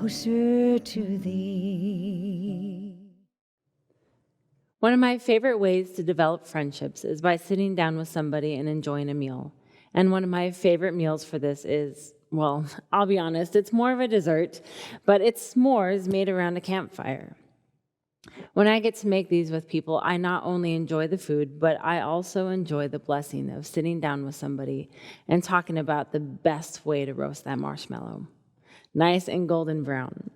closer to thee. One of my favorite ways to develop friendships is by sitting down with somebody and enjoying a meal. And one of my favorite meals for this is, well, I'll be honest, it's more of a dessert, but it's s'mores made around a campfire. When I get to make these with people, I not only enjoy the food, but I also enjoy the blessing of sitting down with somebody and talking about the best way to roast that marshmallow. Nice and golden brown.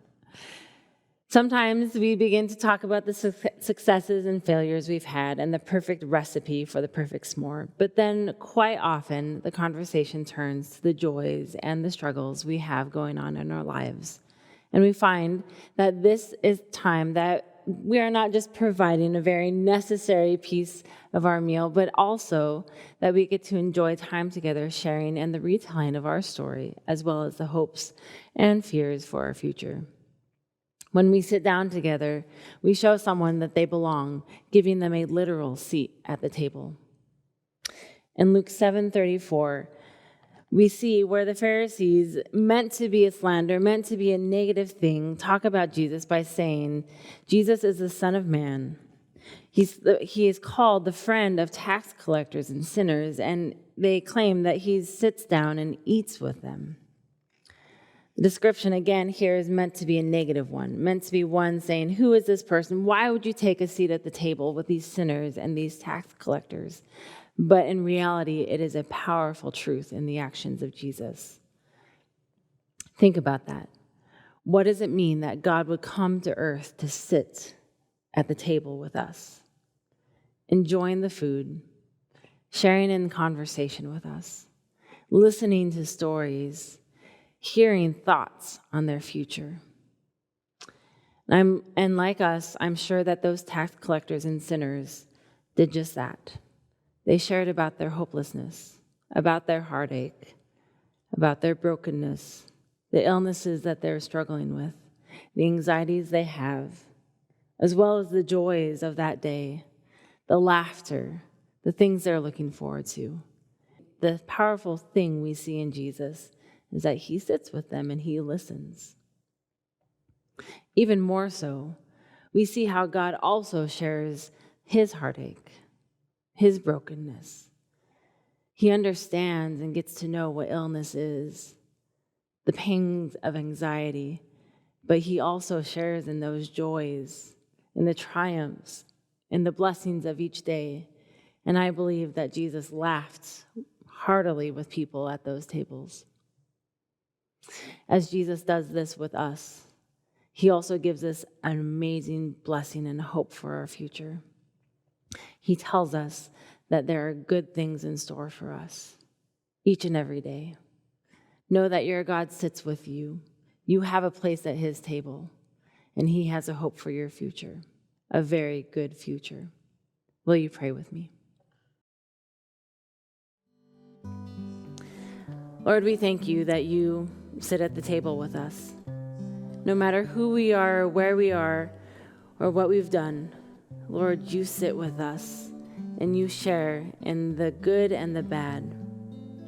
Sometimes we begin to talk about the successes and failures we've had and the perfect recipe for the perfect s'more. But then quite often, the conversation turns to the joys and the struggles we have going on in our lives. And we find that this is time that we are not just providing a very necessary piece of our meal, but also that we get to enjoy time together sharing and the retelling of our story, as well as the hopes and fears for our future. When we sit down together, we show someone that they belong, giving them a literal seat at the table. In Luke 7:34, we see where the Pharisees, meant to be a slander, meant to be a negative thing, talk about Jesus by saying, Jesus is the Son of Man. He is called the friend of tax collectors and sinners, and they claim that he sits down and eats with them. The description, again, here is meant to be a negative one, meant to be one saying, who is this person? Why would you take a seat at the table with these sinners and these tax collectors? But in reality, it is a powerful truth in the actions of Jesus. Think about that. What does it mean that God would come to earth to sit at the table with us, enjoying the food, sharing in conversation with us, listening to stories, hearing thoughts on their future? And like us, I'm sure that those tax collectors and sinners did just that. They shared about their hopelessness, about their heartache, about their brokenness, the illnesses that they're struggling with, the anxieties they have, as well as the joys of that day, the laughter, the things they're looking forward to. The powerful thing we see in Jesus is that he sits with them and he listens. Even more so, we see how God also shares his heartache, his brokenness. He understands and gets to know what illness is, the pangs of anxiety, but he also shares in those joys, in the triumphs, in the blessings of each day. And I believe that Jesus laughed heartily with people at those tables. As Jesus does this with us, he also gives us an amazing blessing and hope for our future. He tells us that there are good things in store for us each and every day. Know that your God sits with you. You have a place at his table, and he has a hope for your future, a very good future. Will you pray with me? Lord, we thank you that you sit at the table with us. No matter who we are, or where we are, or what we've done, Lord, you sit with us and you share in the good and the bad.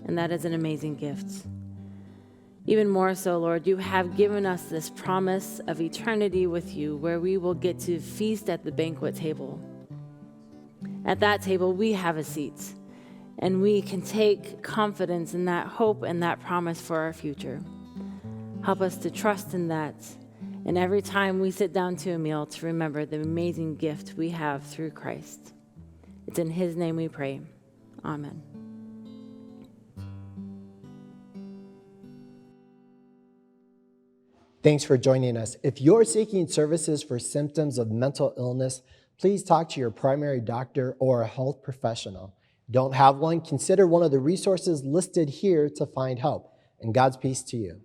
And that is an amazing gift. Even more so, Lord, you have given us this promise of eternity with you where we will get to feast at the banquet table. At that table, we have a seat, and we can take confidence in that hope and that promise for our future. Help us to trust in that, and every time we sit down to a meal, to remember the amazing gift we have through Christ. It's in his name we pray. Amen. Thanks for joining us. If you're seeking services for symptoms of mental illness, please talk to your primary doctor or a health professional. Don't have one? Consider one of the resources listed here to find help. And God's peace to you.